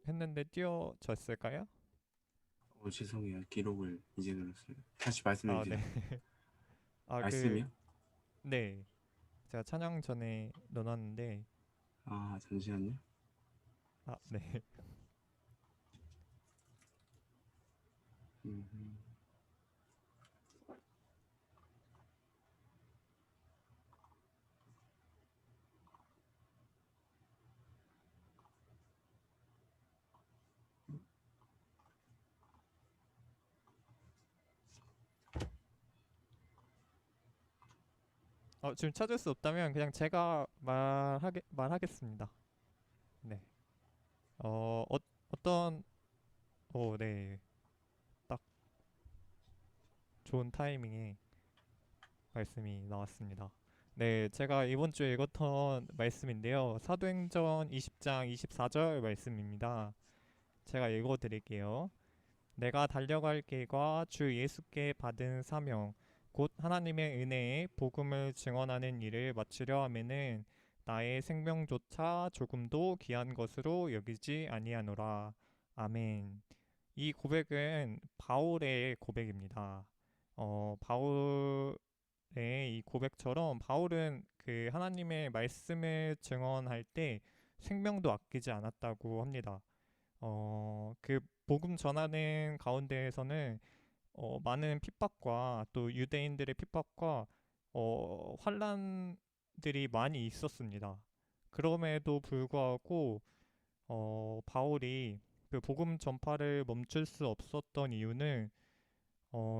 했는데 띄워졌을까요? 죄송해요. 기록을 이제 눌렀어요. 다시 말씀해 아, 네. 주세요. 아, 말씀이요? 네. 제가 찬양 전에 넣어놨는데, 잠시만요. 네. 음, 지금 찾을 수 없다면 그냥 제가 말하겠습니다. 네. 어떤, 네. 딱 좋은 타이밍에 말씀이 나왔습니다. 네, 제가 이번 주에 읽었던 말씀인데요. 사도행전 20장 24절 말씀입니다. 제가 읽어드릴게요. 내가 달려갈 길과 주 예수께 받은 사명, 곧 하나님의 은혜의 복음을 증언하는 일을 마치려 하면은 나의 생명조차 조금도 귀한 것으로 여기지 아니하노라. 아멘. 이 고백은 바울의 고백입니다. 바울의 이 고백처럼 바울은 그 하나님의 말씀을 증언할 때 생명도 아끼지 않았다고 합니다. 그 복음 전하는 가운데에서는 많은 핍박과 또 유대인들의 핍박과 환란들이 많이 있었습니다. 그럼에도 불구하고 바울이 그 복음 전파를 멈출 수 없었던 이유는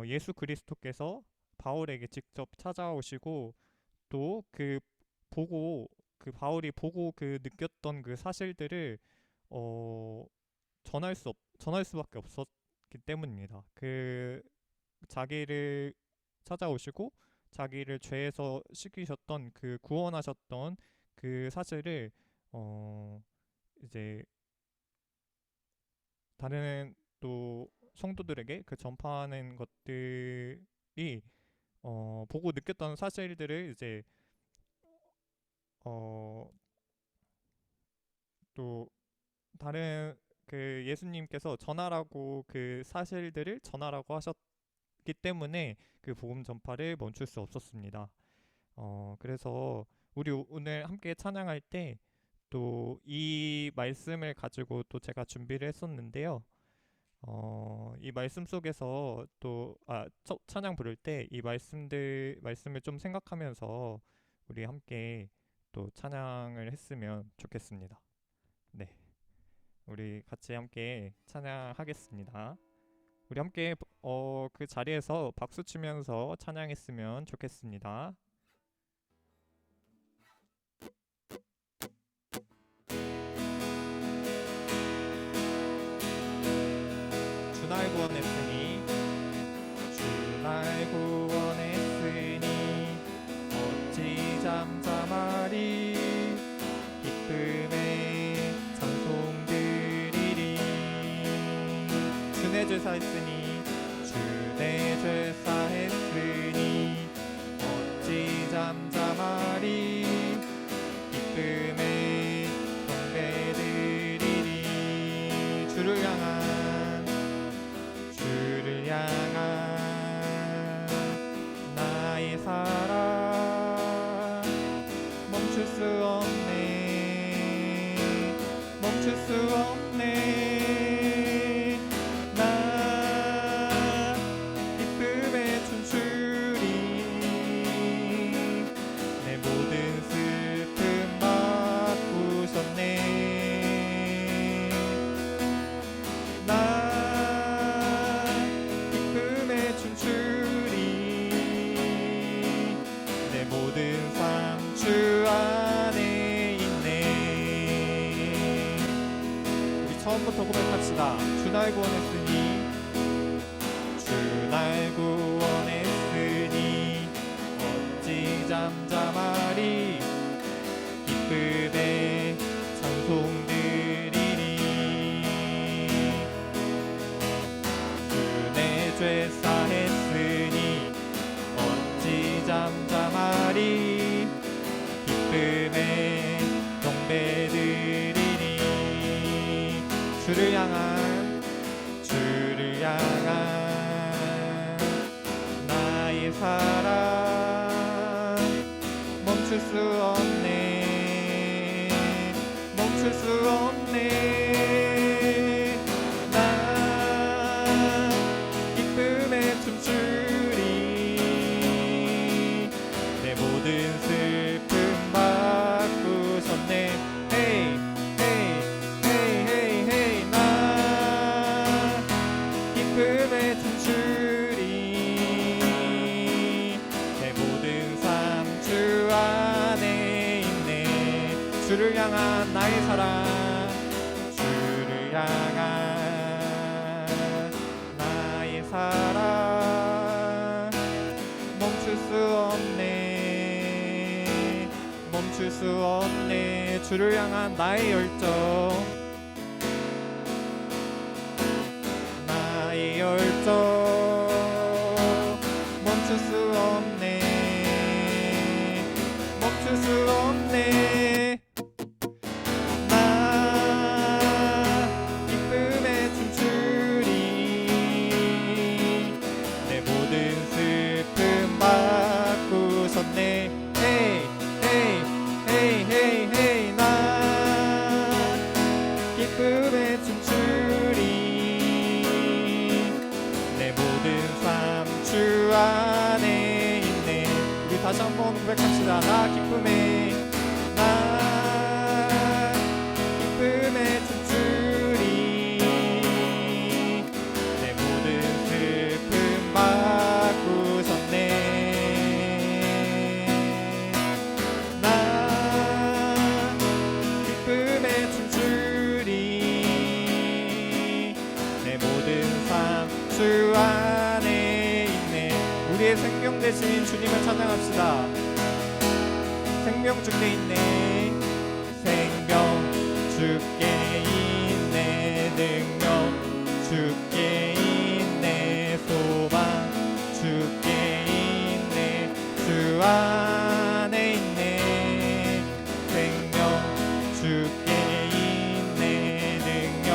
예수 그리스도께서 바울에게 직접 찾아오시고 또 보고 바울이 보고 느꼈던 그 사실들을 어, 전할 수밖에 없었기 때문입니다. 자기를 찾아오시고 자기를 죄에서 씻기셨던 구원하셨던 그 사실을 어 이제 다른 또 성도들에게 전파하는 것들이 보고 느꼈던 사실들을 이제 어 또 다른 예수님께서 전하라고 그 사실들을 전하라고 하셨기 때문에 그 복음 전파를 멈출 수 없었습니다. 그래서 우리 오늘 함께 찬양할 때 또 이 말씀을 가지고 또 제가 준비를 했었는데요. 이 말씀 속에서 찬양 부를 때 이 말씀을 좀 생각하면서 우리 함께 또 찬양을 했으면 좋겠습니다. 네. 우리 같이 함께 찬양하겠습니다. 우리 함께 그 자리에서 박수 치면서 찬양했으면 좋겠습니다. 주 날 구원했으니 주 날 구원했으니 어찌 잠잠하리 기쁨의 찬송 드리리 주 내 죄 사했으니 주 내 죄 사했으니 어찌 잠잠하리 기쁨의 경배 드리리 주를 향한 나의 사랑 멈출 수 없네 멈출 수 없네 나 기쁨에 춤추리 내 모든 슬픔 바꾸셨네 나 기쁨에 춤추리 내 모든 삶 주 안에 있네 우리 처음부터 고백합시다 주 날 구원했으니 주 날 구원했으니 어찌 잠잠하리 기쁨에 찬송 드리리 주 내 죄 사했으니 어찌 잠잠하리 기쁨에 경배 드리리 주 주를 향한 나의 사랑 멈출 수 없네 멈출 수 없네 나 기쁨에 춤추리 내 모든 슬픔 바꾸셨네 헤이 헤이 헤이 헤이 헤이 나 기쁨에 춤추리 내 모든 삶 주 안에 있네 주를 향한 나의 사랑 주를 향한 나의 사랑 멈출 수 없네 멈출 수 없네 주를 향한 나의 열정 나의 열정 멈출 수 없네 멈출 수 없네 나 기쁨에 춤추리 내 모든 슬픔 바꾸셨네 헤이 헤이 헤이 헤이 헤이 나 기쁨에 춤추리 내 모든 삶 주 안에 있네 우리 다시 한번 고백합시다 나 기쁨에 춤추리 내 모든 슬픔 바꾸셨네 나 기쁨에 춤추리 내 모든 삶 주 안에 있네 우리의 생명 되신 주님을 찬양합시다 생명 주께 있네 생명 주께 있네 능력 주께 있네 소망 주께 있네 주 안에 있네 생명 주께 있네 능력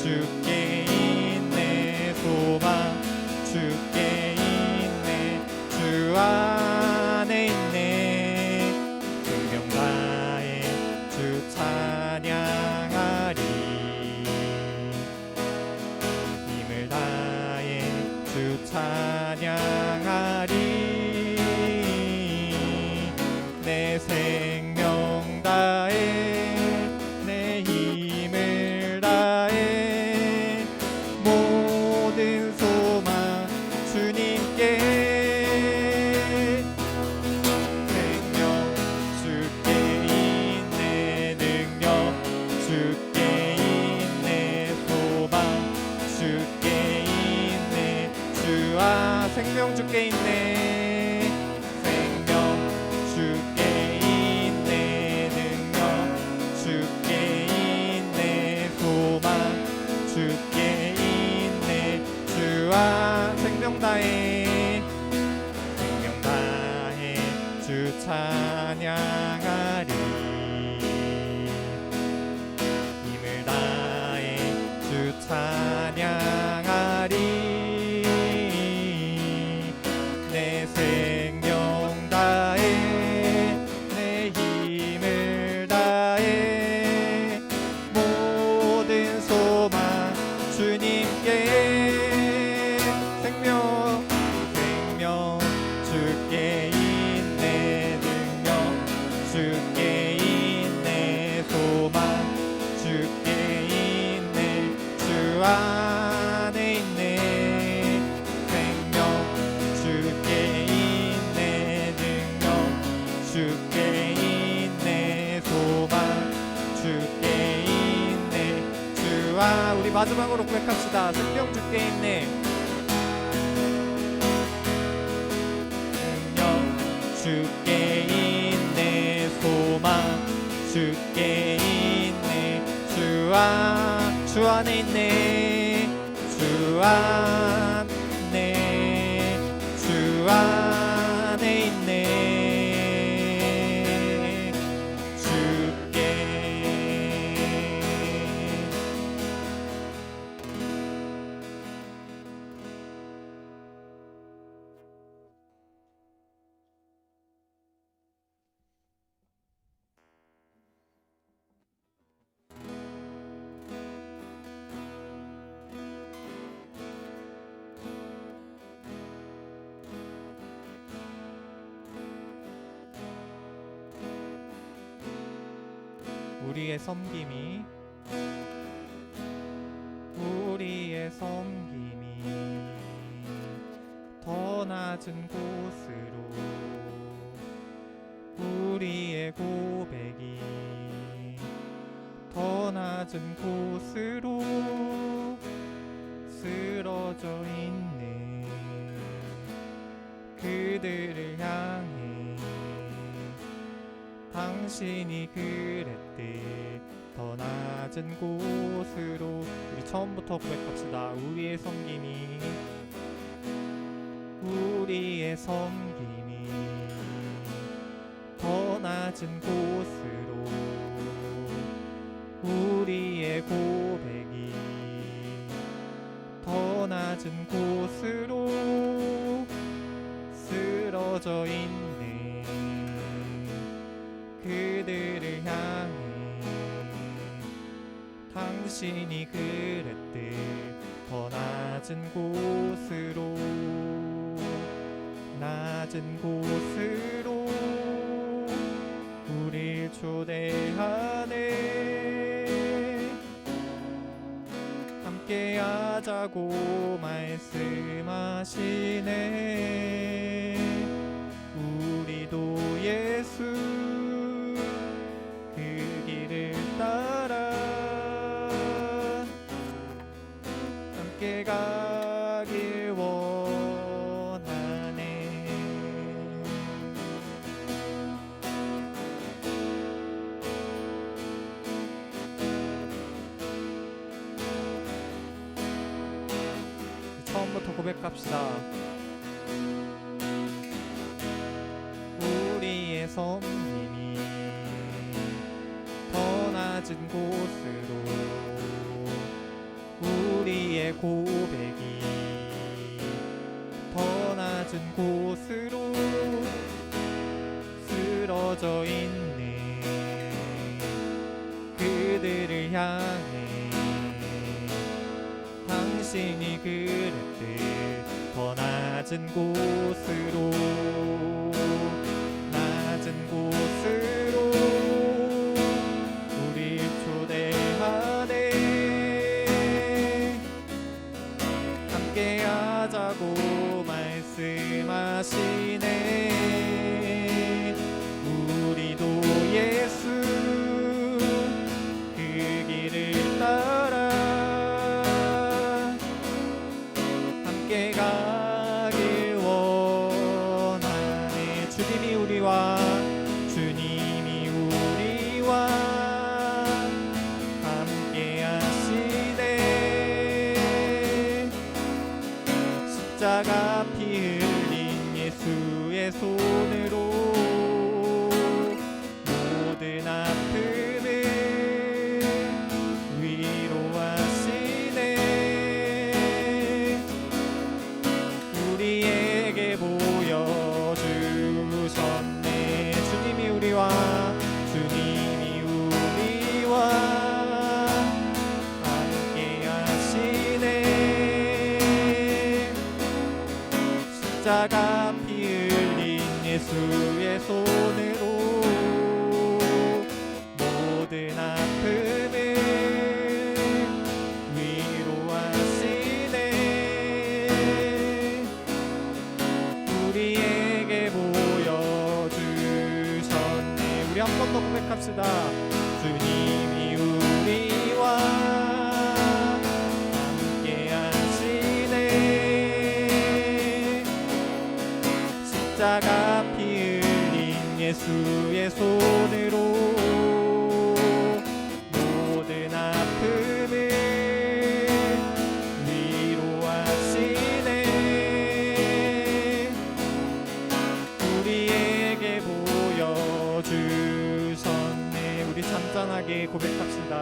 주께 있네 소망 주께 있네 주 안에 있네 생명 다해 주 찬양하리 힘을 다해 주 찬양하리 내 생명 다해 내 힘을 다해 모든 소망 주님께 생명 주께 있네 능력 주께 있네 소망 주께 있네 주아 생명 주께 있네 생명 주께 있네 능력 주께 있네 소망 주께 있네 주아 생명 다해 주 찬양하리 힘을 다해 주 찬양하리 내 생명 다해 내 힘을 다해 모든 소망 주님께 생명 주께 있네 능력 주께 있네 소망 주께 있네 주 안에 있네 생명 주께 있네 능력 주께 있네 소망 주께 있네 주아 우리 마지막으로 고백합시다 생명 주께 있네 주께 있네 소망 주께 있네 주 안에 있네 주 안에 있네 주께 우리의 섬김이 더 낮은 곳으로 우리의 고백이 더 낮은 곳으로 쓰러져 있는 그들을 향해 당신이 그랬듯 더 낮은 곳으로. 우리 처음부터 고백합시다. 우리의 섬김이 더 낮은 곳으로 우리의 고백이 더 낮은 곳으로 쓰러져 있는 그들을 향해 당신이 그랬듯 더 낮은 곳으로 우릴 초대하네. 함께 하자고 말씀하시네. 우리도 예수 그 길을 따라 함께 가길 원하네. 처음부터 고백합시다. 우리의 섬김이 더 낮은 곳으로 우리의 고백이 더 낮은 곳으로 쓰러져 있는 그들을 향해 당신이 그랬듯 더 낮은 곳으로 우릴 초대하네. 함께 하자고 말씀하시네. 우리도 예수 그 길을 따라 함께 가길 원하네. 주님이 우리와 함께 하시네. 십자가 피 흘린 예수의 손으로 모든 아픔을 위로하시네. 우리에게 보여주셨네. 주님이 우리와 함께 하시네. 십자가 피 흘린 예수의 손으로 모든 아픔을 위로하시네. 우리에게 보여주셨네. 우리 한 번 더 고백합시다. 주님이 우리와 함께 하시네. 십자가 피 흘린 예수의 손으로 모든 아픔을 위로하시네. 우리에게 보여주셨네. 우리 잔잔하게 고백합시다.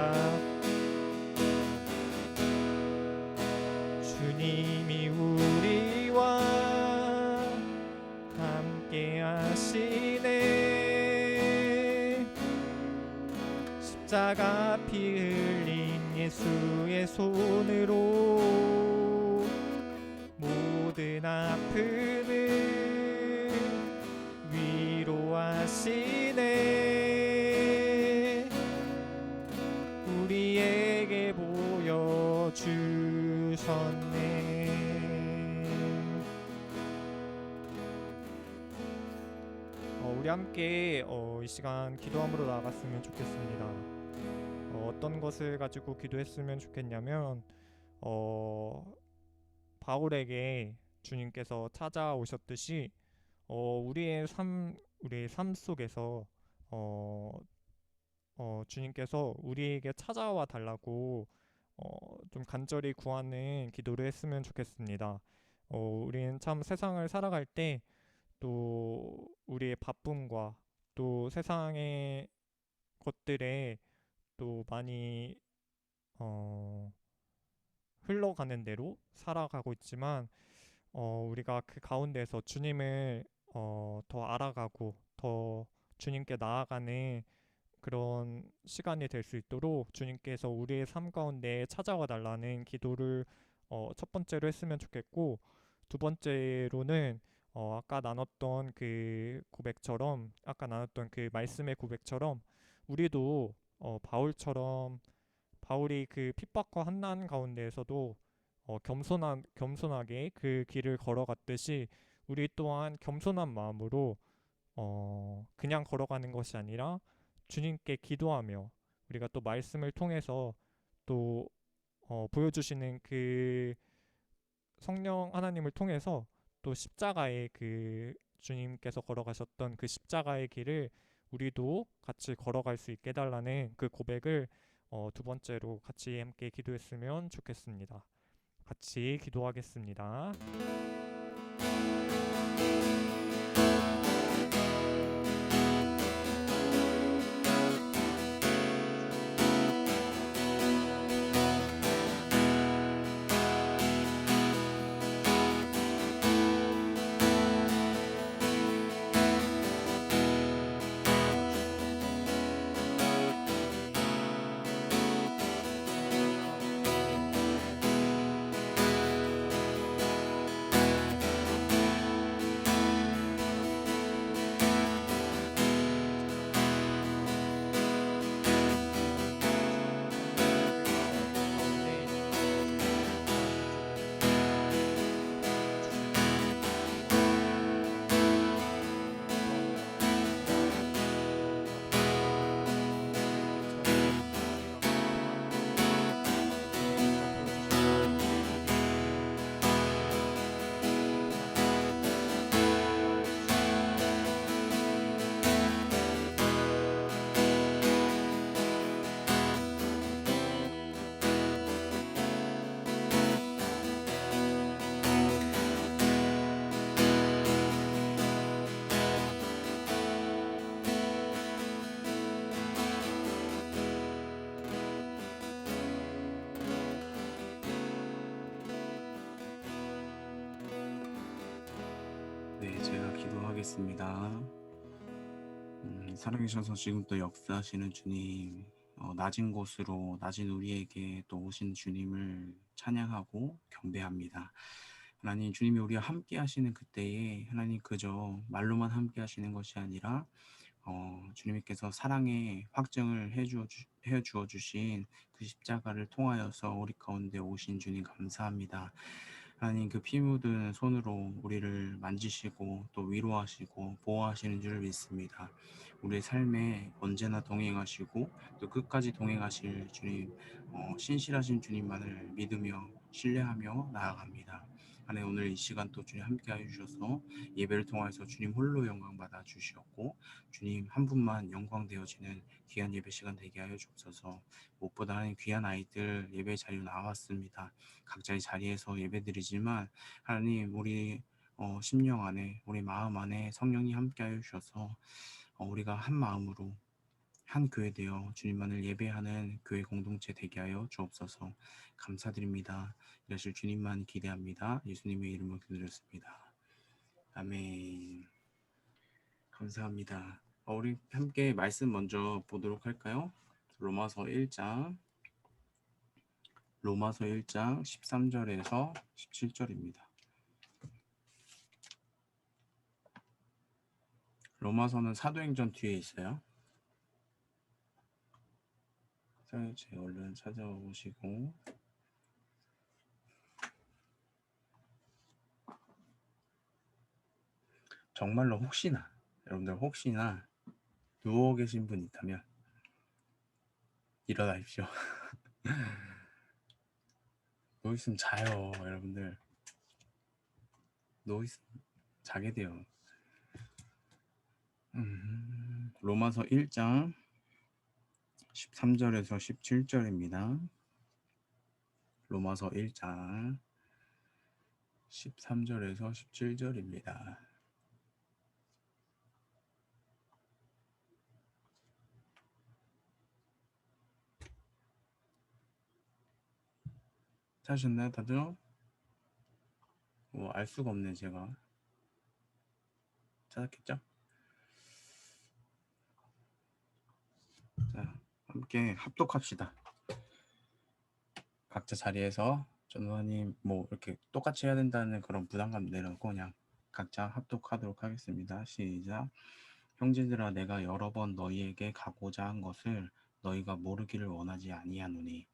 주님이 우리와 함께 하시네. 십자가 피 흘린 예수의 손으로 모든 아픔을 위로하시네. 보여주셨네. 우리 함께 이 시간 기도함으로 나아갔으면 좋겠습니다. 어떤 것을 가지고 기도했으면 좋겠냐면 바울에게 주님께서 찾아오셨듯이 우리의 삶 속에서 주님께서 우리에게 찾아와 달라고 좀 간절히 구하는 기도를 했으면 좋겠습니다. 우리는 참 세상을 살아갈 때 또 우리의 바쁨과 또 세상의 것들에 또 많이 어, 흘러가는 대로 살아가고 있지만 우리가 그 가운데서 주님을 더 알아가고 더 주님께 나아가는 그런 시간이 될 수 있도록 주님께서 우리의 삶 가운데 찾아와 달라는 기도를 첫 번째로 했으면 좋겠고, 두 번째로는 아까 나눴던 그 말씀의 고백처럼 우리도 바울이 그 핍박과 환난 가운데에서도 겸손하게 그 길을 걸어갔듯이 우리 또한 겸손한 마음으로 그냥 걸어가는 것이 아니라 주님께 기도하며 우리가 또 말씀을 통해서 또 보여주시는 그 성령 하나님을 통해서 또 십자가의 그 주님께서 걸어가셨던 그 십자가의 길을 우리도 같이 걸어갈 수 있게 해달라는 그 고백을 두 번째로 같이 함께 기도했으면 좋겠습니다. 같이 기도하겠습니다. 네, 제가 기도하겠습니다. 살아계셔서 지금 또 역사하시는 주님, 낮은 곳으로 낮은 우리에게 또 오신 주님을 찬양하고 경배합니다. 하나님, 주님이 우리와 함께 하시는 그때에 하나님 그저 말로만 함께 하시는 것이 아니라 주님께서 사랑의 확증을 해주어 주신 그 십자가를 통하여서 우리 가운데 오신 주님 감사합니다. 하나님, 그 피 묻은 손으로 우리를 만지시고 또 위로하시고 보호하시는 줄 믿습니다. 우리의 삶에 언제나 동행하시고 또 끝까지 동행하실 주님, 신실하신 주님만을 믿으며 신뢰하며 나아갑니다. 하나님, 오늘 이 시간 또 주님 함께하여 주셔서 예배를 통해서 주님 홀로 영광 받아 주시었고 주님 한 분만 영광 되어지는 귀한 예배 시간 되게 하여 주옵소서. 무엇보다 하나님, 귀한 아이들 예배 자리로 나왔습니다. 각자의 자리에서 예배드리지만 하나님, 우리 심령 안에, 우리 마음 안에 성령이 함께하여 주셔서 우리가 한 마음으로 한 교회 되어 주님만을 예배하는 교회 공동체 되게 하여 주옵소서. 감사드립니다. 이러실 주님만 기대합니다. 예수님의 이름으로 기도드렸습니다. 아멘. 감사합니다. 우리 함께 말씀 먼저 보도록 할까요? 로마서 1장 13절에서 17절입니다. 로마서는 사도행전 뒤에 있어요. 사일체 얼른 찾아보시고 정말로 혹시나 여러분들 혹시나 누워 계신 분 있다면 일어나십시오. 누워 있으면 자요, 여러분들. 누워 있으면 자게 돼요. 로마서 1장 13절에서 17절입니다. 로마서 1장 13절에서 17절입니다. 찾으셨나요, 다들? 알 수가 없네, 제가. 찾았겠죠? 자, 함께 합독합시다. 각자 자리에서 전도사님 뭐 이렇게 똑같이 해야 된다는 그런 부담감 내려놓고 그냥 각자 합독하도록 하겠습니다. 시작. 형제들아, 내가 여러 번 너희에게 가고자 한 것을 너희가 모르기를 원하지 아니하노니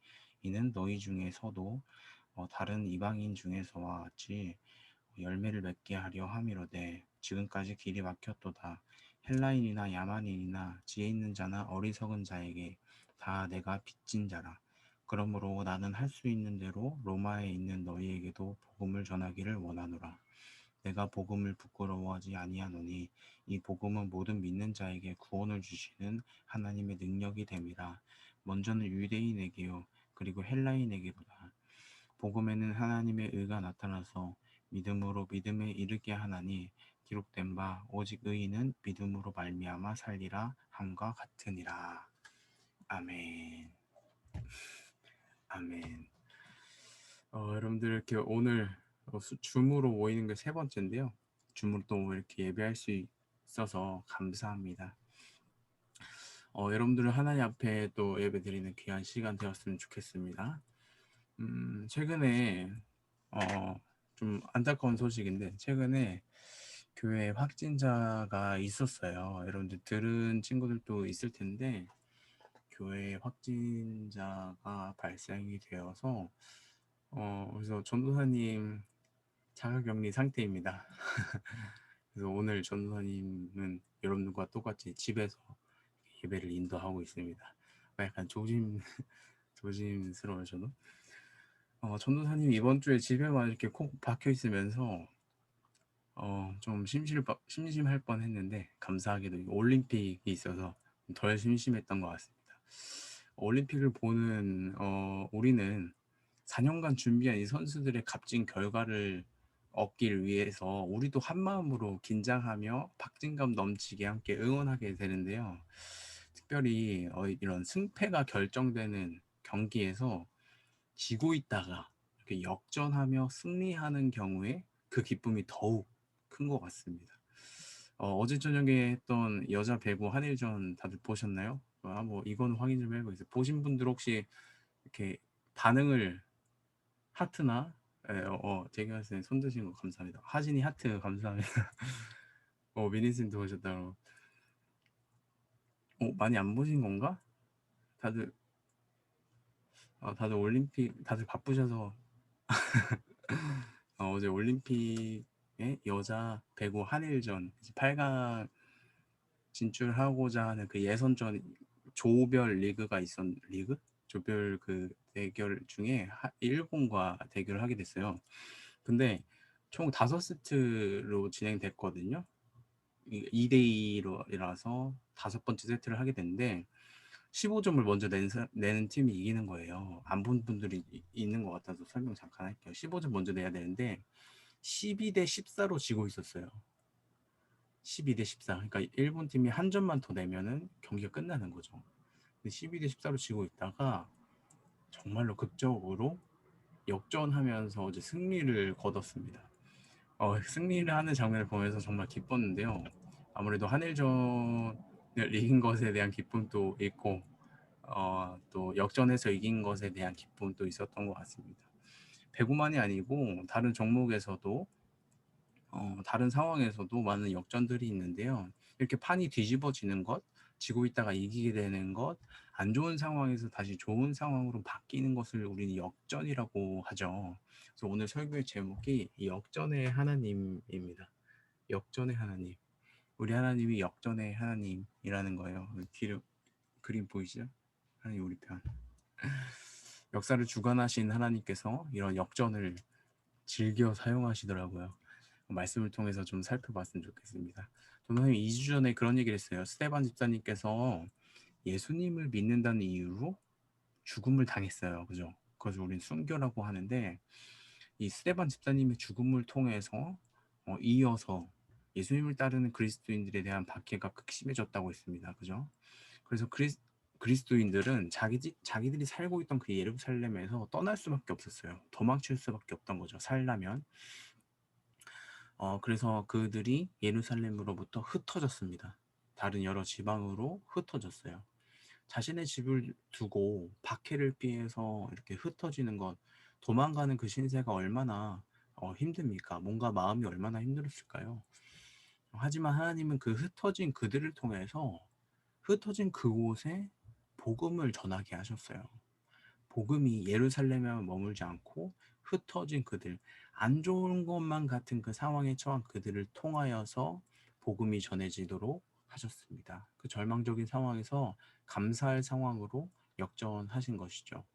이는 너희 중에서도 다른 이방인 중에서와 같이 열매를 맺게 하려 함이로되 지금까지 길이 막혔도다. 헬라인이나 야만인이나 지혜 있는 자나 어리석은 자에게 다 내가 빚진 자라. 그러므로 나는 할 수 있는 대로 로마에 있는 너희에게도 복음을 전하기를 원하노라. 내가 복음을 부끄러워하지 아니하노니 이 복음은 모든 믿는 자에게 구원을 주시는 하나님의 능력이 됨이라. 먼저는 유대인에게요 그리고 헬라인에게로다. 복음에는 하나님의 의가 나타나서 믿음으로 믿음에 이르게 하나니 기록된 바 오직 의인은 믿음으로 말미암아 살리라 함과 같으니라. 아멘. 아멘. 여러분들 이렇게 오늘 줌으로 모이는 게 세 번째인데요. 줌으로 또 이렇게 예배할 수 있어서 감사합니다. 여러분들은 하나님 앞에 또 예배 드리는 귀한 시간 되었으면 좋겠습니다. 최근에 좀 안타까운 소식인데 최근에 교회 확진자가 있었어요. 여러분들 들은 친구들도 있을 텐데 교회 확진자가 발생이 되어서 그래서 전도사님 자가격리 상태입니다. 그래서 오늘 전도사님은 여러분들과 똑같이 집에서 예배를 인도하고 있습니다. 약간 조심스러워요, 저도. 전도사님 이번 주에 집에만 이렇게 콕 박혀 있으면서 좀 심심할 뻔했는데 감사하게도 올림픽이 있어서 덜 심심했던 것 같습니다. 올림픽을 보는 우리는 4년간 준비한 이 선수들의 값진 결과를 얻길 위해서 우리도 한 마음으로 긴장하며 박진감 넘치게 함께 응원하게 되는데요. 특별히 이런 승패가 결정되는 경기에서 지고 있다가 이렇게 역전하며 승리하는 경우에 그 기쁨이 더욱 큰 것 같습니다. 어제 저녁에 했던 여자 배구 한일전 다들 보셨나요? 뭐 이건 확인 좀 해보겠어요. 보신 분들 혹시 이렇게 반응을 하트나 대결생 손 드신 거 감사합니다. 하진이 하트 감사합니다. 미니슨도 보셨다고. 많이 안 보신 건가? 다들 다들 올림픽 다들 바쁘셔서 어제 올림픽에 여자 배구 한일전 8강 진출하고자 하는 그 예선전 조별 리그가 리그? 조별 그 대결 중에 일본과 대결을 하게 됐어요. 근데 총 5세트로 진행됐거든요. 2대2라서 다섯 번째 세트를 하게 됐는데 15점을 먼저 내는 팀이 이기는 거예요. 안 본 분들이 있는 것 같아서 설명 잠깐 할게요. 15점 먼저 내야 되는데 12대 14로 지고 있었어요. 12대 14. 그러니까 일본 팀이 한 점만 더 내면은 경기가 끝나는 거죠. 근데 12대 14로 지고 있다가 정말로 극적으로 역전하면서 이제 승리를 거뒀습니다. 승리를 하는 장면을 보면서 정말 기뻤는데요. 아무래도 한일전을 이긴 것에 대한 기쁨도 있고 또 역전해서 이긴 것에 대한 기쁨도 있었던 것 같습니다. 배구만이 아니고 다른 종목에서도 다른 상황에서도 많은 역전들이 있는데요. 이렇게 판이 뒤집어지는 것, 지고 있다가 이기게 되는 것, 안 좋은 상황에서 다시 좋은 상황으로 바뀌는 것을 우리는 역전이라고 하죠. 그래서 오늘 설교의 제목이 역전의 하나님입니다. 역전의 하나님. 우리 하나님이 역전의 하나님이라는 거예요. 뒤로 그림 보이시죠? 하나님 우리 편. 역사를 주관하신 하나님께서 이런 역전을 즐겨 사용하시더라고요. 말씀을 통해서 좀 살펴봤으면 좋겠습니다. 선생님 2주 전에 그런 얘기를 했어요. 스테반 집사님께서 예수님을 믿는다는 이유로 죽음을 당했어요. 그죠? 그래서 우리는 순교라고 하는데 이 스테반 집사님의 죽음을 통해서 이어서 예수님을 따르는 그리스도인들에 대한 박해가 극심해졌다고 했습니다. 그죠? 그래서 그리스도인들은 자기들이 살고 있던 그 예루살렘에서 떠날 수밖에 없었어요. 도망칠 수밖에 없던 거죠. 살려면. 그래서 그들이 예루살렘으로부터 흩어졌습니다. 다른 여러 지방으로 흩어졌어요. 자신의 집을 두고 박해를 피해서 이렇게 흩어지는 것, 도망가는 그 신세가 얼마나 힘듭니까? 뭔가 마음이 얼마나 힘들었을까요? 하지만 하나님은 그 흩어진 그들을 통해서 흩어진 그곳에 복음을 전하게 하셨어요. 복음이 예루살렘에만 머물지 않고 흩어진 그들, 안 좋은 것만 같은 그 상황에 처한 그들을 통하여서 복음이 전해지도록 하셨습니다. 그 절망적인 상황에서 감사할 상황으로 역전하신 것이죠.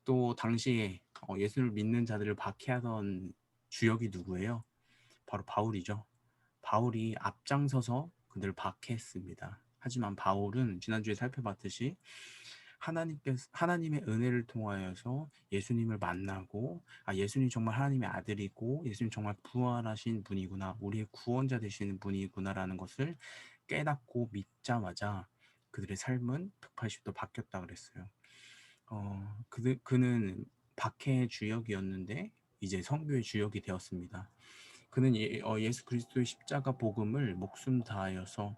또 당시에 예수를 믿는 자들을 박해하던 주역이 누구예요? 바로 바울이죠. 바울이 앞장서서 그들을 박해했습니다. 하지만 바울은 지난주에 살펴봤듯이 하나님의 은혜를 통하여서 예수님을 만나고 예수님 정말 하나님의 아들이고 예수님 정말 부활하신 분이구나, 우리의 구원자 되시는 분이구나라는 것을 깨닫고 믿자마자 그들의 삶은 180도 바뀌었다 그랬어요. 그는 박해의 주역이었는데 이제 선교의 주역이 되었습니다. 그는 예수 그리스도의 십자가 복음을 목숨 다하여서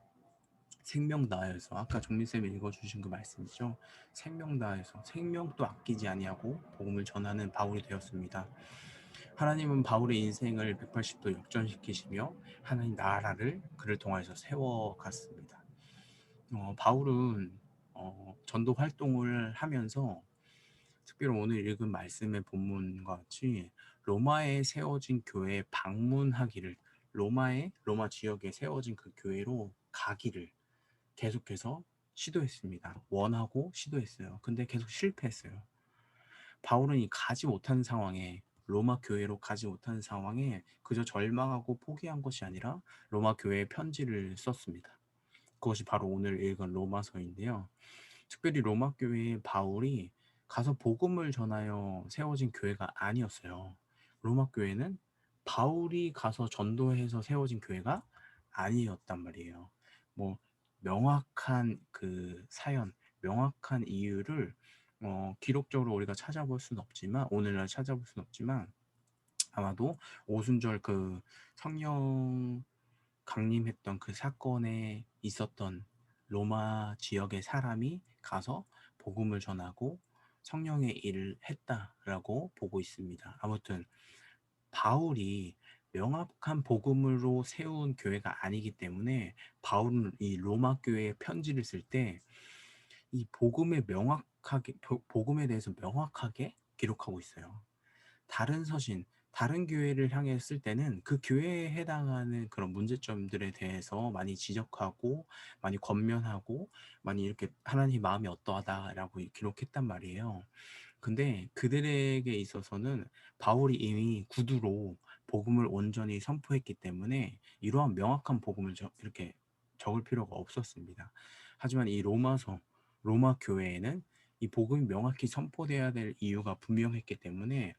생명 다하여서, 아까 종민쌤이 읽어주신 그 말씀이죠. 생명 다하여서 생명도 아끼지 아니하고 복음을 전하는 바울이 되었습니다. 하나님은 바울의 인생을 180도 역전시키시며 하나님 나라를 그를 통해서 세워갔습니다. 바울은 전도 활동을 하면서 특별히 오늘 읽은 말씀의 본문과 같이 로마에 세워진 교회에 방문하기를, 로마 지역에 세워진 그 교회로 가기를 계속해서 시도했습니다. 원하고 시도했어요. 근데 계속 실패했어요. 바울은 이 가지 못하는 상황에, 로마 교회로 가지 못하는 상황에 그저 절망하고 포기한 것이 아니라 로마 교회에 편지를 썼습니다. 그것이 바로 오늘 읽은 로마서인데요. 특별히 로마 교회에 바울이 가서 복음을 전하여 세워진 교회가 아니었어요. 로마 교회는 바울이 가서 전도해서 세워진 교회가 아니었단 말이에요. 뭐 명확한 그 사연, 명확한 이유를 기록적으로 우리가 찾아볼 수는 없지만, 오늘날 찾아볼 수는 없지만 아마도 오순절 그 성령 강림했던 그 사건에 있었던 로마 지역의 사람이 가서 복음을 전하고 성령의 일을 했다라고 보고 있습니다. 아무튼 바울이 명확한 복음으로 세운 교회가 아니기 때문에 바울은 이 로마 교회에 편지를 쓸 때 이 복음에 대해서 명확하게 기록하고 있어요. 다른 서신, 다른 교회를 향해 쓸 때는 그 교회에 해당하는 그런 문제점들에 대해서 많이 지적하고 많이 권면하고 많이 이렇게 하나님 마음이 어떠하다라고 기록했단 말이에요. 근데 그들에게 있어서는 바울이 이미 구두로 복음을 온전히 선포했기 때문에 이러한 명확한 복음을 이렇게 적을 필요가 없었습니다. 하지만 이 로마 교회에는 이 복음이 명확히 선포돼야 될 이유가 분명했기 때문에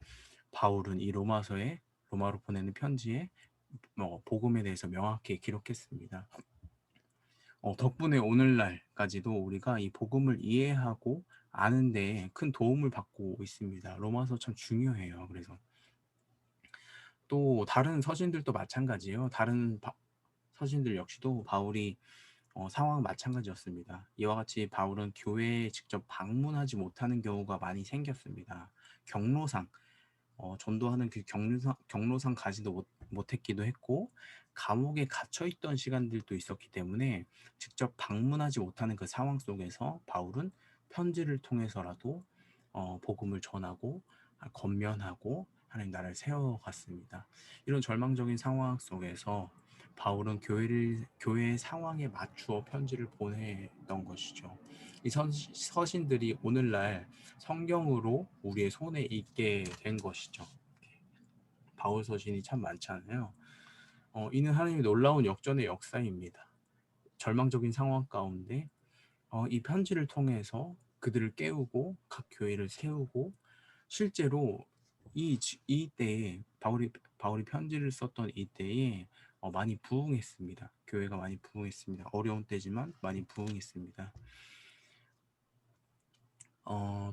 바울은 이 로마로 보내는 편지에 복음에 대해서 명확히 기록했습니다. 덕분에 오늘날까지도 우리가 이 복음을 이해하고 아는 데 큰 도움을 받고 있습니다. 로마서 참 중요해요. 그래서 또 다른 서신들도 마찬가지예요. 다른 서신들 역시도 바울이 상황은 마찬가지였습니다. 이와 같이 바울은 교회에 직접 방문하지 못하는 경우가 많이 생겼습니다. 경로상, 전도하는 그 경로상 가지도 못했기도 했고, 감옥에 갇혀있던 시간들도 있었기 때문에 직접 방문하지 못하는 그 상황 속에서 바울은 편지를 통해서라도 복음을 전하고 건면하고 하나님 나라를 세워갔습니다. 이런 절망적인 상황 속에서 바울은 교회의 상황에 맞추어 편지를 보냈던 것이죠. 이 서신들이 오늘날 성경으로 우리의 손에 있게 된 것이죠. 바울 서신이 참 많잖아요. 이는 하나님의 놀라운 역전의 역사입니다. 절망적인 상황 가운데 이 편지를 통해서 그들을 깨우고 각 교회를 세우고 실제로 이 때에 바울이 편지를 썼던 이 때에 많이 부흥했습니다. 교회가 많이 부흥했습니다. 어려운 때지만 많이 부흥했습니다.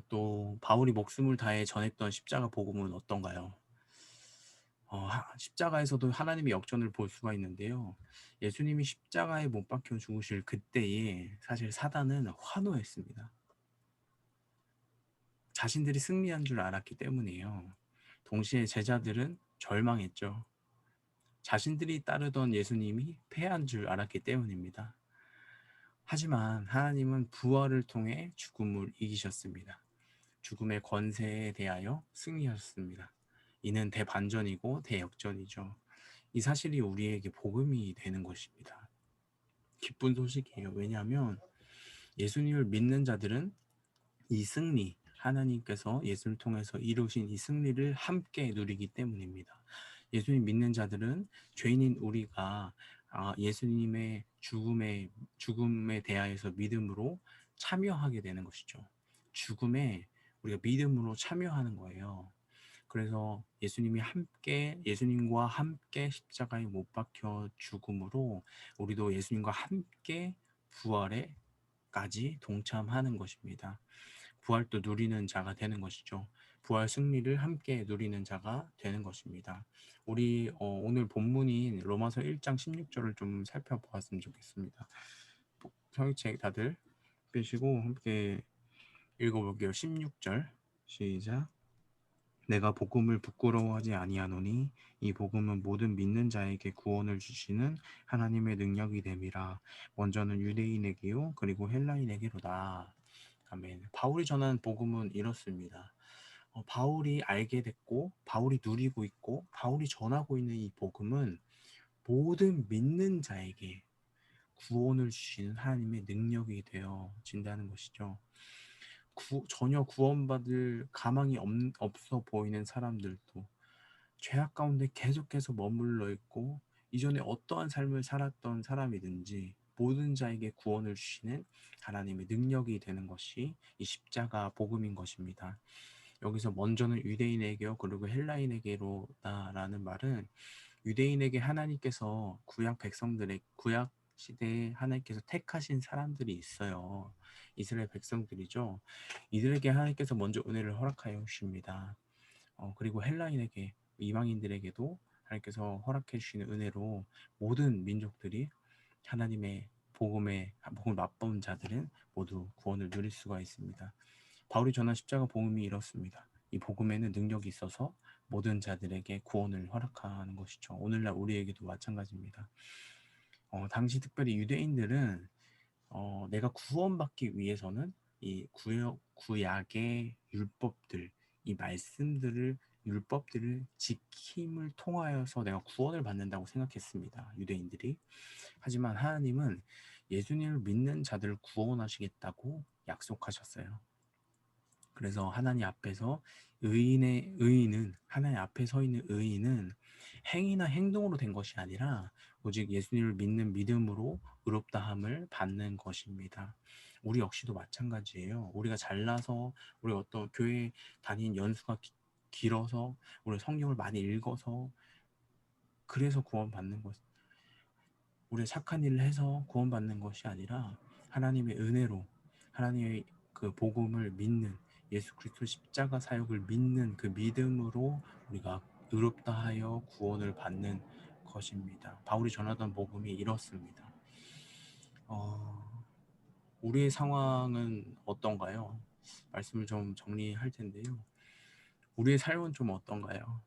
또 바울이 목숨을 다해 전했던 십자가 복음은 어떤가요? 십자가에서도 하나님의 역전을 볼 수가 있는데요. 예수님이 십자가에 못 박혀 죽으실 그때에 사실 사단은 환호했습니다. 자신들이 승리한 줄 알았기 때문이에요. 동시에 제자들은 절망했죠. 자신들이 따르던 예수님이 패한 줄 알았기 때문입니다. 하지만 하나님은 부활을 통해 죽음을 이기셨습니다. 죽음의 권세에 대하여 승리하셨습니다. 이는 대반전이고 대역전이죠. 이 사실이 우리에게 복음이 되는 것입니다. 기쁜 소식이에요. 왜냐하면 예수님을 믿는 자들은 이 승리, 하나님께서 예수를 통해서 이루신 이 승리를 함께 누리기 때문입니다. 예수님 믿는 자들은 죄인인 우리가 예수님의 죽음에 대하여서 믿음으로 참여하게 되는 것이죠. 죽음에 우리가 믿음으로 참여하는 거예요. 그래서 예수님과 함께 십자가에 못 박혀 죽음으로 우리도 예수님과 함께 부활에까지 동참하는 것입니다. 부활도 누리는 자가 되는 것이죠. 부활 승리를 함께 누리는 자가 되는 것입니다. 우리 오늘 본문인 로마서 1장 16절을 좀 살펴보았으면 좋겠습니다. 성경책 다들 빼시고 함께 읽어볼게요. 16절 시작. 내가 복음을 부끄러워하지 아니하노니 이 복음은 모든 믿는 자에게 구원을 주시는 하나님의 능력이 됨이라. 먼저는 유대인에게요 그리고 헬라인에게로다. 아멘. 바울이 전하는 복음은 이렇습니다. 바울이 알게 됐고 바울이 누리고 있고 바울이 전하고 있는 이 복음은 모든 믿는 자에게 구원을 주시는 하나님의 능력이 되어진다는 것이죠. 전혀 구원받을 가망이 없어 보이는 사람들도 죄악 가운데 계속해서 머물러 있고 이전에 어떠한 삶을 살았던 사람이든지 모든 자에게 구원을 주시는 하나님의 능력이 되는 것이 이 십자가 복음인 것입니다. 여기서 먼저는 유대인에게요 그리고 헬라인에게로다라는 말은 유대인에게 하나님께서 구약 시대에 하나님께서 택하신 사람들이 있어요. 이스라엘 백성들이죠. 이들에게 하나님께서 먼저 은혜를 허락하여 주십니다. 그리고 헬라인에게 이방인들에게도 하나님께서 허락해 주시는 은혜로 모든 민족들이 하나님의 복음을 맛본 자들은 모두 구원을 누릴 수가 있습니다. 바울이 전한 십자가 복음이 이렇습니다. 이 복음에는 능력이 있어서 모든 자들에게 구원을 허락하는 것이죠. 오늘날 우리에게도 마찬가지입니다. 당시 특별히 유대인들은 내가 구원받기 위해서는 이 구약의 율법들, 이 율법들을 지킴을 통하여서 내가 구원을 받는다고 생각했습니다. 유대인들이. 하지만 하나님은 예수님을 믿는 자들을 구원하시겠다고 약속하셨어요. 그래서 하나님 앞에서 하나님 앞에 서 있는 의인은 행위나 행동으로 된 것이 아니라 오직 예수님을 믿는 믿음으로 의롭다함을 받는 것입니다. 우리 역시도 마찬가지예요. 우리가 잘나서 우리 어떤 교회 다닌 연수가 길어서 우리 성경을 많이 읽어서 그래서 구원받는 것, 우리 착한 일을 해서 구원받는 것이 아니라 하나님의 은혜로 하나님의 그 복음을 믿는 예수 그리스도 십자가 사역을 믿는 그 믿음으로 우리가 의롭다 하여 구원을 받는 것입니다. 바울이 전하던 복음이 이렇습니다. 우리의 상황은 어떤가요? 말씀을 좀 정리할 텐데요. 우리의 삶은 좀 어떤가요?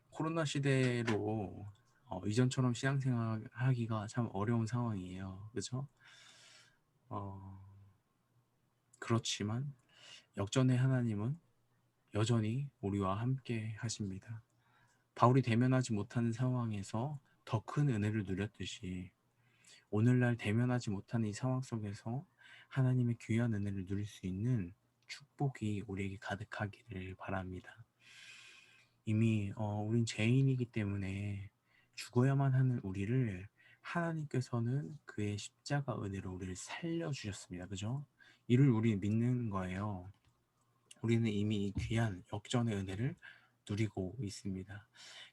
코로나 시대로 이전처럼 신앙생활 하기가 참 어려운 상황이에요. 그렇죠? 그렇지만 역전의 하나님은 여전히 우리와 함께 하십니다. 바울이 대면하지 못하는 상황에서 더 큰 은혜를 누렸듯이 오늘날 대면하지 못하는 이 상황 속에서 하나님의 귀한 은혜를 누릴 수 있는 축복이 우리에게 가득하기를 바랍니다. 이미 우린 죄인이기 때문에 죽어야만 하는 우리를 하나님께서는 그의 십자가 은혜로 우리를 살려주셨습니다. 그죠? 이를 우리 믿는 거예요. 우리는 이미 이 귀한 역전의 은혜를 누리고 있습니다.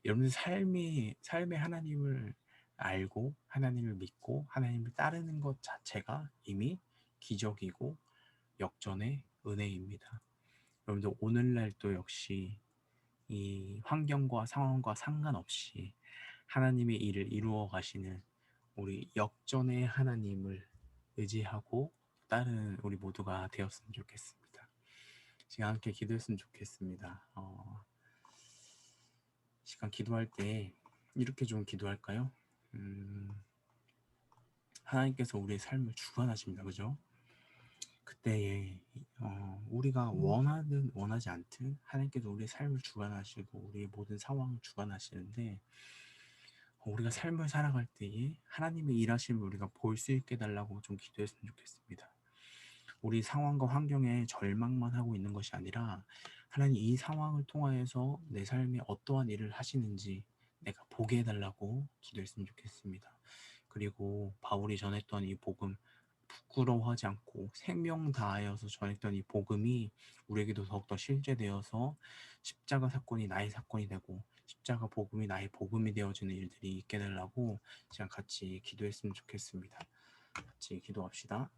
여러분 삶의 하나님을 알고 하나님을 믿고 하나님을 따르는 것 자체가 이미 기적이고 역전의 은혜입니다. 여러분들 오늘날 또 역시 이 환경과 상황과 상관없이 하나님의 일을 이루어 가시는 우리 역전의 하나님을 의지하고 따르는 우리 모두가 되었으면 좋겠습니다. 시간 함께 기도했으면 좋겠습니다. 시간 기도할 때 이렇게 좀 기도할까요? 하나님께서 우리의 삶을 주관하십니다. 그죠? 그때에 우리가 원하든 원하지 않든 하나님께서 우리의 삶을 주관하시고 우리의 모든 상황을 주관하시는데 우리가 삶을 살아갈 때에 하나님의 일하심을 우리가 볼 수 있게 달라고 좀 기도했으면 좋겠습니다. 우리 상황과 환경에 절망만 하고 있는 것이 아니라 하나님 이 상황을 통하여서 내 삶에 어떠한 일을 하시는지 내가 보게 해달라고 기도했으면 좋겠습니다. 그리고 바울이 전했던 이 복음 부끄러워하지 않고 생명 다하여서 전했던 이 복음이 우리에게도 더욱더 실제되어서 십자가 사건이 나의 사건이 되고 십자가 복음이 나의 복음이 되어지는 일들이 있게 되려고 그냥 같이 기도했으면 좋겠습니다. 같이 기도합시다.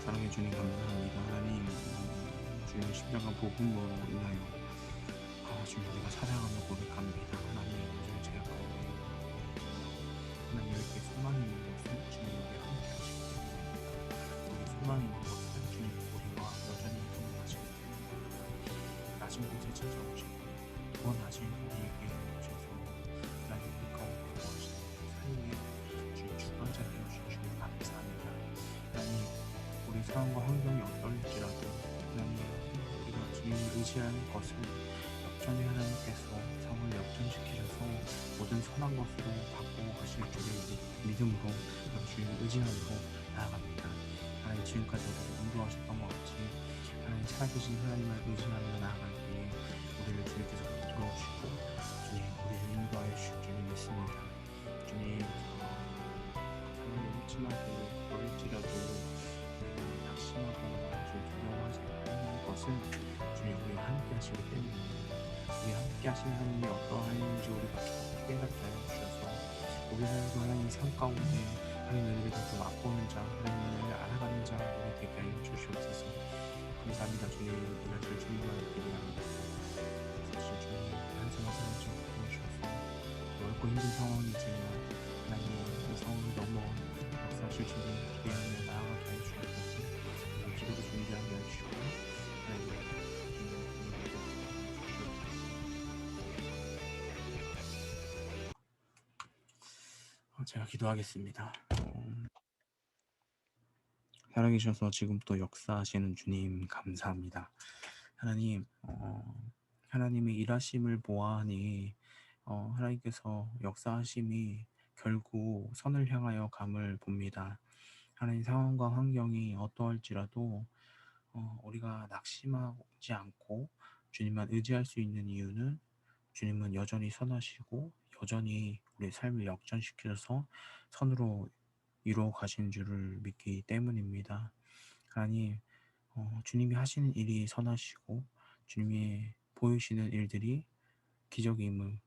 사랑해 주님 감사합니다. 하나님 주님의 십자가 복음으로 인하여 주님 우리가 살아가며 고백합니다. 하나님 요즘 제가 가운데 하나님 이렇게 수많은 것을 주님 우리 함께 하시기 때문에 우리 수많은 것을 주님 우리와 여전히 동행하시기 때문에 낮은 곳에 찾아오시고 더 낮은 우리에게 오셔서 하나님 그 가운데 거하시는 삶의 주님 주관자 되어주신 주님 감사합니다. 하나님 우리 상황과 환경이 어떨지라도 하나님 우리가 주님을 의지하는 것을 역전의 하나님께서 상황을 역전시키셔서 모든 선한 것으로 바꾸고 가실 줄을 믿음으로 주님을 의지함으로 나아갑니다. 하나님 지금까지 우리를 인도하셨던 것 같이 하나님 살아계신 하나님을 의지하며 나아갈 때에 우리를 주님께서 붙들어주시고 주님 우리를 인도하여 주실 줄을 믿습니다. 주님 하나님 음침하게 보일지라도 낙심하거나 주님 두려워하지 않는 것은 주님 우리와 함께 하시기 때문에 우리와 함께 하시는 하나님이 어떠하는지 우리가 깨닫게 하여 주셔서 우리를 하나님 삶 가운데 하나님 은혜를 더 맛보는 자 하나님 은혜를 알아가는 자 우리 되게 하여 주시옵소서. 감사합니다. 주님 우리가 늘 주님과 기도합니다. 사실 주님 한순간 삶을 좀 바꿔주셔서 어렵고 힘든 상황이지만 하나님 이 상황을 넘어 역사하실 주님 기대하며 나아가게 하여 주옵소서. 기도를 준비하게 해주시고 하나님 제가 기도하겠습니다. 살아계셔서 지금 또 역사하시는 주님 감사합니다. 하나님 하나님의 일하심을 보아하니 하나님께서 역사하심이 결국 선을 향하여 감을 봅니다. 하나님 상황과 환경이 어떠할지라도 우리가 낙심하지 않고 주님만 의지할 수 있는 이유는 주님은 여전히 선하시고 여전히 우리의 삶을 역전시켜서 선으로 이루어 가신 줄을 믿기 때문입니다. 하나님, 주님이 하시는 일이 선하시고 주님이 보이시는 일들이 기적임을,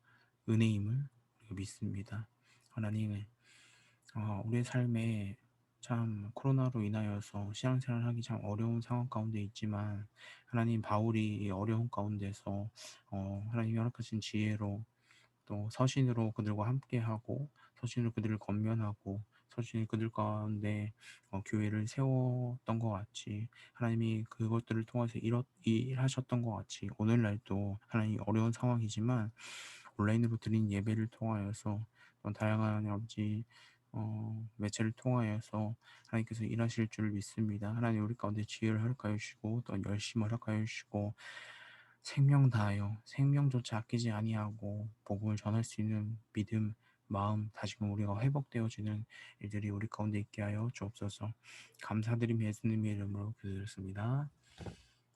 은혜임을 우리가 믿습니다. 하나님, 우리의 삶에 참 코로나로 인하여서 신앙생활을 하기 참 어려운 상황 가운데 있지만 하나님 바울이 이 어려운 가운데서 하나님이 허락하신 지혜로 또 서신으로 그들과 함께하고 서신으로 그들을 권면하고 서신이 그들 가운데 교회를 세웠던 것 같이 하나님이 그것들을 통해서 일하셨던 것 같이 오늘날도 하나님 어려운 상황이지만 온라인으로 드린 예배를 통하여서 또 다양한 아버지 매체를 통하여서 하나님께서 일하실 줄 믿습니다. 하나님 우리 가운데 지혜를 허락하여 주시고 또 열심을 허락하여 주시고 생명 다하여 생명조차 아끼지 아니하고 복음을 전할 수 있는 믿음, 마음 다시금 우리가 회복되어지는 일들이 우리 가운데 있게 하여 주옵소서. 감사드리며 예수님의 이름으로 기도드렸습니다.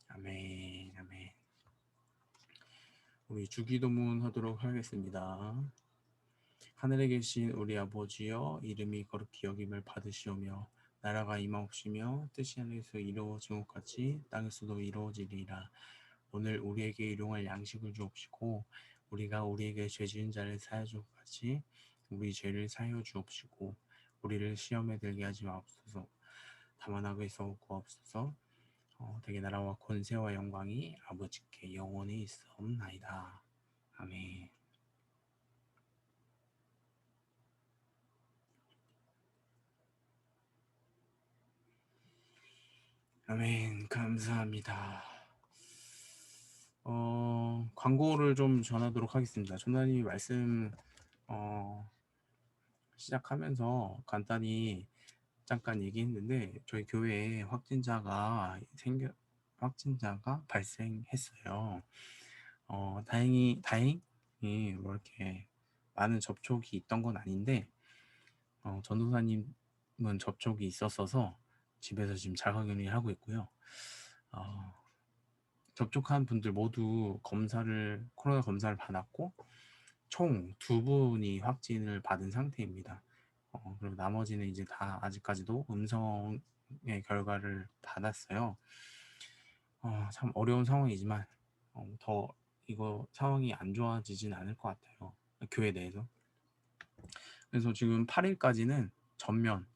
아멘, 아멘. 우리 주기도문 하도록 하겠습니다. 하늘에 계신 우리 아버지여, 이름이 거룩히 여김을 받으시오며 나라가 임하옵시며 뜻이 하늘에서 이루어진 것 같이 땅에서도 이루어지리라. 오늘 우리에게 일용할 양식을 주옵시고 우리가 우리에게 죄 지은 자를 사하여 줄 것 같이 우리 죄를 사하여 주옵시고 우리를 시험에 들게 하지 마옵소서. 다만 악에서 구하옵소서. 대개 나라와 권세와 영광이 아버지께 영원히 있사옵나이다. 아멘. 아멘. 감사합니다. 광고를 좀 전하도록 하겠습니다. 전하님이 말씀 시작하면서 간단히 잠깐 얘기했는데 저희 교회에 확진자가 발생했어요. 다행히 뭐 이렇게 많은 접촉이 있던 건 아닌데 전도사님은 접촉이 있었어서 집에서 지금 자가격리하고 있고요. 접촉한 분들 모두 코로나 검사를 받았고 총 2분이 확진을 받은 상태입니다. 그리고 나머지는 이제 다 아직까지도 음성의 결과를 받았어요. 참 어려운 상황이지만 더 이거 상황이 안 좋아지진 않을 것 같아요. 교회 내에서. 그래서 지금 8일까지는 전면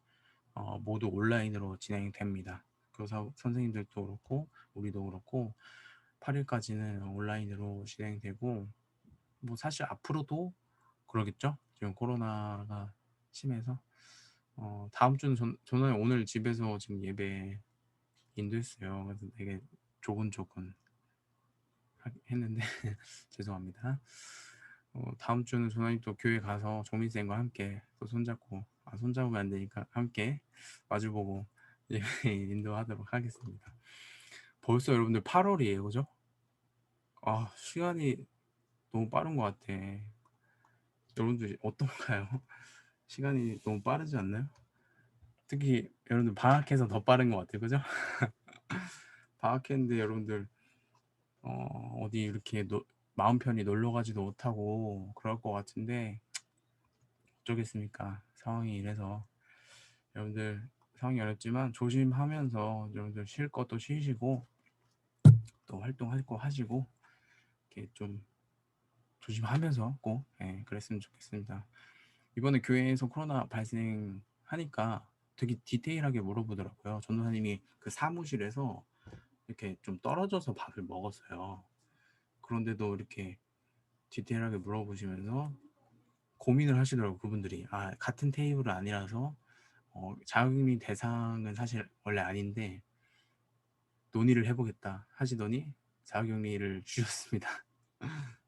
모두 온라인으로 진행됩니다. 교사 선생님들도 그렇고 우리도 그렇고 8일까지는 온라인으로 진행되고 뭐 사실 앞으로도 그러겠죠. 지금 코로나가 심해서 다음 주는 저는 오늘 집에서 지금 예배 인도했어요. 그래서 되게 조곤조곤 했는데 죄송합니다. 다음 주는 조나님 또 교회 가서 조민쌤과 함께 또 손잡으면 안 되니까 함께 마주보고 예배 인도하도록 하겠습니다. 벌써 여러분들 8월이에요, 그죠? 시간이 너무 빠른 것 같아. 여러분들 어떤가요? 시간이 너무 빠르지 않나요? 특히 여러분들 방학해서 더 빠른 것 같아요, 그죠? 방학했는데 여러분들 어디 이렇게 마음 편히 놀러 가지도 못하고 그럴 것 같은데 어쩌겠습니까? 상황이 이래서 여러분들 상황이 어렵지만 조심하면서 여러분들 쉴 것도 쉬시고 또 활동할 거 하시고 이렇게 좀 조심하면서 꼭 그랬으면 좋겠습니다. 이번에 교회에서 코로나 발생하니까 되게 디테일하게 물어보더라고요. 전도사님이 그 사무실에서 이렇게 좀 떨어져서 밥을 먹었어요. 그런데도 이렇게 디테일하게 물어보시면서 고민을 하시더라고요. 그분들이 같은 테이블은 아니라서 자가격리 대상은 사실 원래 아닌데 논의를 해보겠다 하시더니 자가격리를 주셨습니다.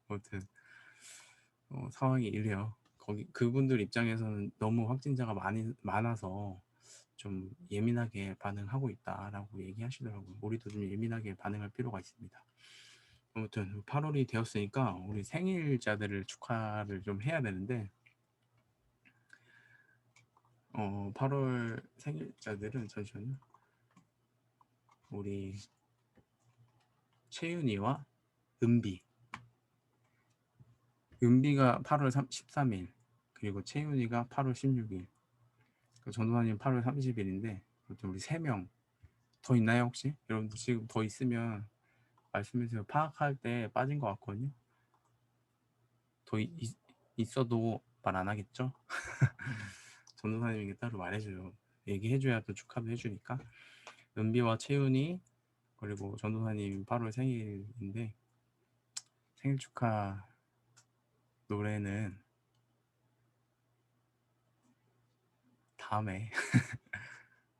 아무튼 상황이 이래요. 그분들 입장에서는 너무 확진자가 많아서 좀 예민하게 반응하고 있다라고 얘기하시더라고요. 우리도 좀 예민하게 반응할 필요가 있습니다. 아무튼 8월이 되었으니까 우리 생일자들을 축하를 좀 해야 되는데 8월 생일자들은 잠시만요. 우리 채윤이와 은비가 8월 13일 그리고 채윤이가 8월 16일 전도사님 8월 30일인데 우리 3명 더 있나요 혹시? 여러분들 지금 더 있으면 말씀해주세요. 파악할 때 빠진 것 같거든요. 더 있어도 말 안 하겠죠? 전도사님에게 따로 말해줘요. 얘기해줘야 또 축하도 해주니까. 은비와 채윤이 그리고 전도사님 8월 생일인데 생일 축하 노래는 다음에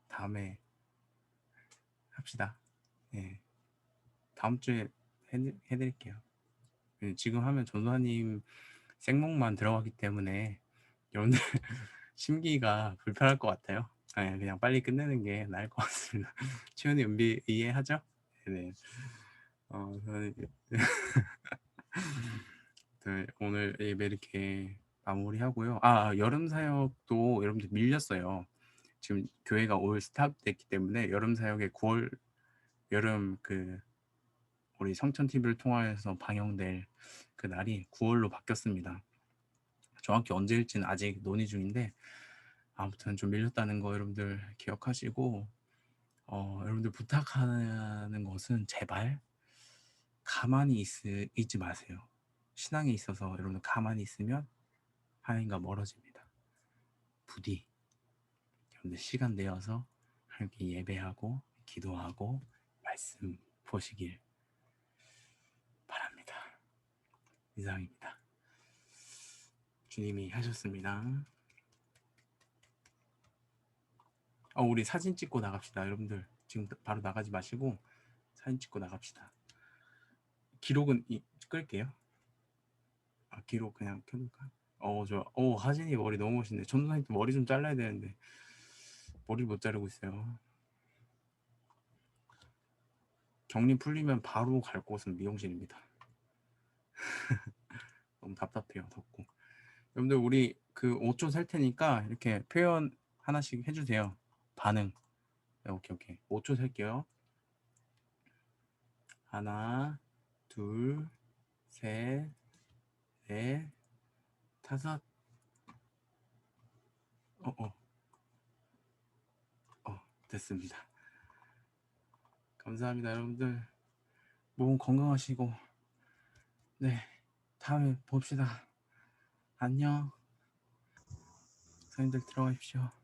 다음에 합시다. 예, 다음 주에 해드릴게요. 지금 하면 전도사님 생목만 들어가기 때문에 여러분들 심기가 불편할 것 같아요. 네, 그냥 빨리 끝내는 게 나을 것 같습니다. 치훈이 은비 이해하죠? 네. 저는 네, 오늘 예배 이렇게 마무리하고요. 여름 사역도 여러분들 밀렸어요. 지금 교회가 올 스탑됐기 때문에 여름 사역에 9월 여름 우리 성천 TV를 통해서 방영될 그 날이 9월로 바뀌었습니다. 정확히 언제일지는 아직 논의 중인데 아무튼 좀 밀렸다는 거 여러분들 기억하시고 여러분들 부탁하는 것은 제발 가만히 있지 마세요. 신앙에 있어서 여러분들 가만히 있으면 하나님과 멀어집니다. 부디 여러분들 시간 내어서 하나님께 예배하고 기도하고 말씀 보시길 바랍니다. 이상입니다. 주님이 하셨습니다. 우리 사진 찍고 나갑시다. 여러분들 지금 바로 나가지 마시고 사진 찍고 나갑시다. 기록은 끌게요. 기록 그냥 켜둘까? 좋아. 하진이 머리 너무 멋있네. 전도사님도 머리 좀 잘라야 되는데 머리를 못 자르고 있어요. 격리 풀리면 바로 갈 곳은 미용실입니다. 너무 답답해요. 덥고. 여러분들 우리 5초 셀 테니까 이렇게 표현 하나씩 해주세요. 반응. 네, 오케이. 5초 셀게요. 하나, 둘, 셋, 넷, 다섯. 됐습니다. 감사합니다, 여러분들. 몸 건강하시고, 네, 다음에 봅시다. 안녕. 선생님들 들어가십시오.